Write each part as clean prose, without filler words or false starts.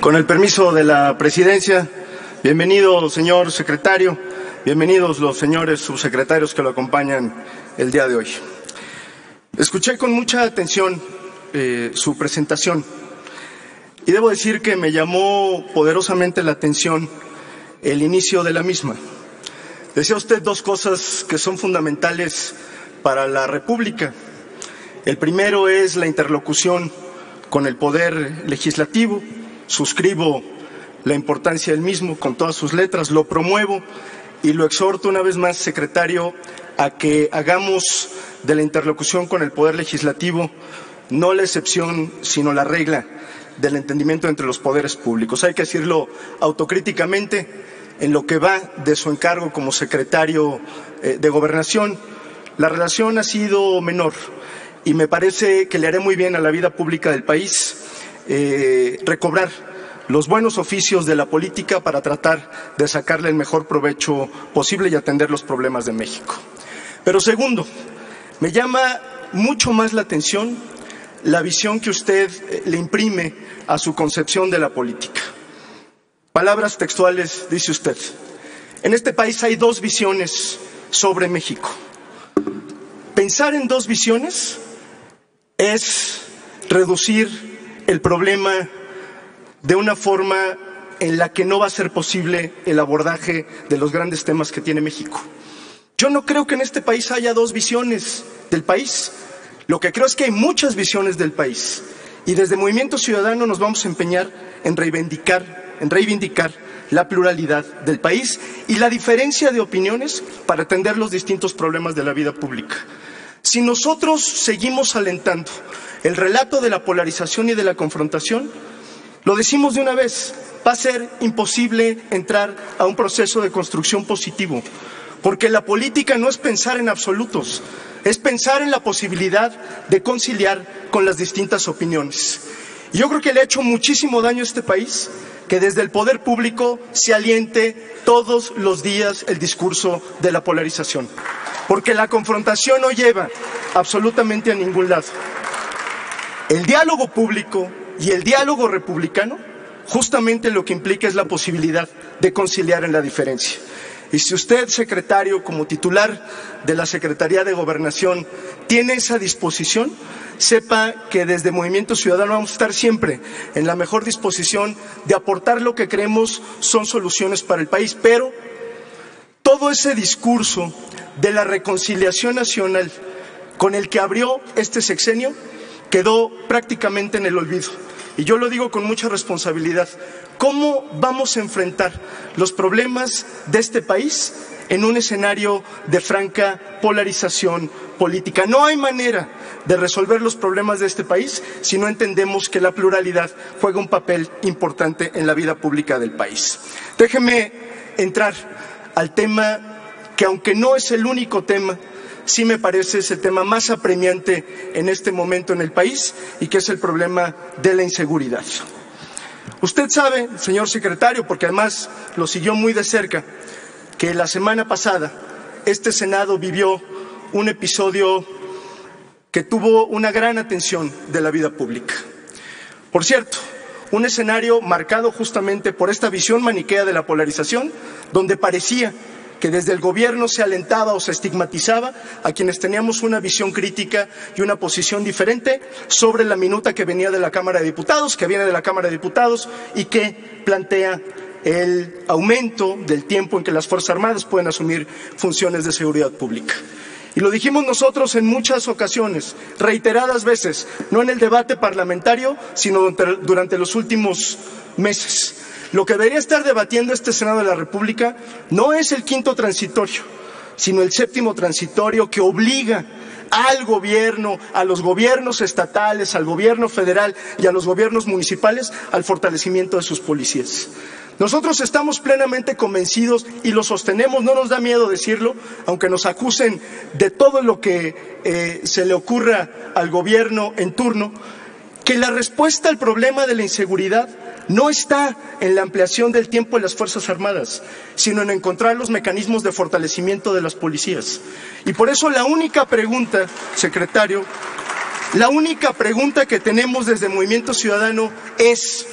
Con el permiso de la presidencia, bienvenido señor secretario, bienvenidos los señores subsecretarios que lo acompañan el día de hoy. Escuché con mucha atención su presentación y debo decir que me llamó poderosamente la atención el inicio de la misma. Decía usted dos cosas que son fundamentales para la República. El primero es la interlocución con el Poder Legislativo. Suscribo la importancia del mismo con todas sus letras, lo promuevo y lo exhorto una vez más, secretario, a que hagamos de la interlocución con el Poder Legislativo no la excepción, sino la regla del entendimiento entre los poderes públicos. Hay que decirlo autocríticamente, en lo que va de su encargo como secretario de Gobernación, la relación ha sido menor y me parece que le haré muy bien a la vida pública del país recobrar los buenos oficios de la política para tratar de sacarle el mejor provecho posible y atender los problemas de México. Pero segundo, me llama mucho más la atención la visión que usted le imprime a su concepción de la política. Palabras textuales, dice usted: en este país hay dos visiones sobre México. Pensar en dos visiones es reducir el problema de una forma en la que no va a ser posible el abordaje de los grandes temas que tiene México. Yo no creo que en este país haya dos visiones del país. Lo que creo es que hay muchas visiones del país y desde Movimiento Ciudadano nos vamos a empeñar en reivindicar la pluralidad del país y la diferencia de opiniones para atender los distintos problemas de la vida pública. Si nosotros seguimos alentando el relato de la polarización y de la confrontación, lo decimos de una vez, va a ser imposible entrar a un proceso de construcción positivo, porque la política no es pensar en absolutos, es pensar en la posibilidad de conciliar con las distintas opiniones. Y yo creo que le ha hecho muchísimo daño a este país que desde el poder público se aliente todos los días el discurso de la polarización, porque la confrontación no lleva absolutamente a ningún lado. El diálogo público y el diálogo republicano justamente lo que implica es la posibilidad de conciliar en la diferencia. Y si usted, secretario, como titular de la Secretaría de Gobernación, tiene esa disposición, sepa que desde Movimiento Ciudadano vamos a estar siempre en la mejor disposición de aportar lo que creemos son soluciones para el país. Pero todo ese discurso de la reconciliación nacional con el que abrió este sexenio quedó prácticamente en el olvido. Y yo lo digo con mucha responsabilidad. ¿Cómo vamos a enfrentar los problemas de este país en un escenario de franca polarización política? No hay manera de resolver los problemas de este país si no entendemos que la pluralidad juega un papel importante en la vida pública del país. Déjeme entrar al tema que, aunque no es el único tema, sí me parece ese tema más apremiante en este momento en el país y que es el problema de la inseguridad. Usted sabe, señor secretario, porque además lo siguió muy de cerca, que la semana pasada este Senado vivió un episodio que tuvo una gran atención de la vida pública. Por cierto, un escenario marcado justamente por esta visión maniquea de la polarización, donde parecía que desde el gobierno se alentaba o se estigmatizaba a quienes teníamos una visión crítica y una posición diferente sobre la minuta que venía de la Cámara de Diputados, que viene de la Cámara de Diputados y que plantea el aumento del tiempo en que las Fuerzas Armadas pueden asumir funciones de seguridad pública. Y lo dijimos nosotros en muchas ocasiones, reiteradas veces, no en el debate parlamentario, sino durante los últimos meses. Lo que debería estar debatiendo este Senado de la República no es el quinto transitorio, sino el séptimo transitorio que obliga al gobierno, a los gobiernos estatales, al gobierno federal y a los gobiernos municipales al fortalecimiento de sus policías. Nosotros estamos plenamente convencidos y lo sostenemos, no nos da miedo decirlo, aunque nos acusen de todo lo que se le ocurra al gobierno en turno, que la respuesta al problema de la inseguridad no está en la ampliación del tiempo de las Fuerzas Armadas, sino en encontrar los mecanismos de fortalecimiento de las policías. Y por eso la única pregunta, secretario, la única pregunta que tenemos desde Movimiento Ciudadano es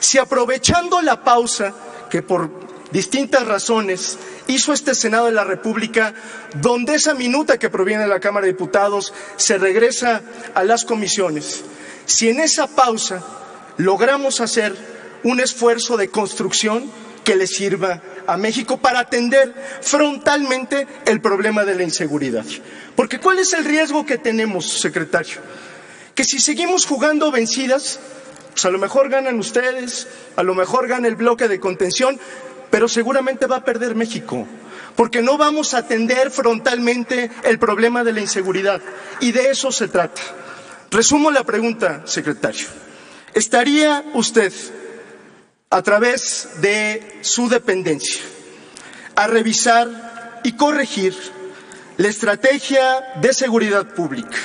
Si aprovechando la pausa que por distintas razones hizo este Senado de la República, donde esa minuta que proviene de la Cámara de Diputados se regresa a las comisiones, si en esa pausa logramos hacer un esfuerzo de construcción que le sirva a México para atender frontalmente el problema de la inseguridad. Porque ¿cuál es el riesgo que tenemos, secretario? Que si seguimos jugando vencidas, pues a lo mejor ganan ustedes, a lo mejor gana el bloque de contención, pero seguramente va a perder México, porque no vamos a atender frontalmente el problema de la inseguridad, y de eso se trata. Resumo la pregunta, secretario. ¿Estaría usted, a través de su dependencia, a revisar y corregir la estrategia de seguridad pública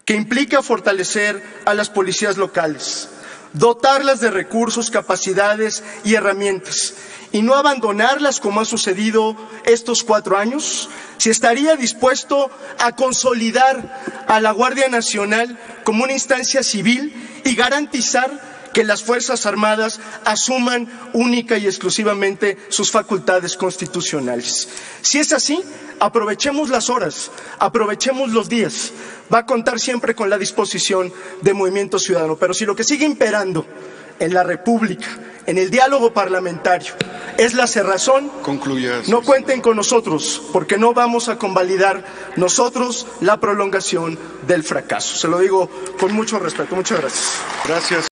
que implica fortalecer a las policías locales, dotarlas de recursos, capacidades y herramientas, y no abandonarlas como ha sucedido estos 4 años? Si estaría dispuesto a consolidar a la Guardia Nacional como una instancia civil y garantizar que las Fuerzas Armadas asuman única y exclusivamente sus facultades constitucionales. Si es así, aprovechemos las horas, aprovechemos los días. Va a contar siempre con la disposición de Movimiento Ciudadano. Pero si lo que sigue imperando en la República, en el diálogo parlamentario, es la cerrazón, concluya, no cuenten con nosotros, porque no vamos a convalidar nosotros la prolongación del fracaso. Se lo digo con mucho respeto. Muchas gracias. Gracias.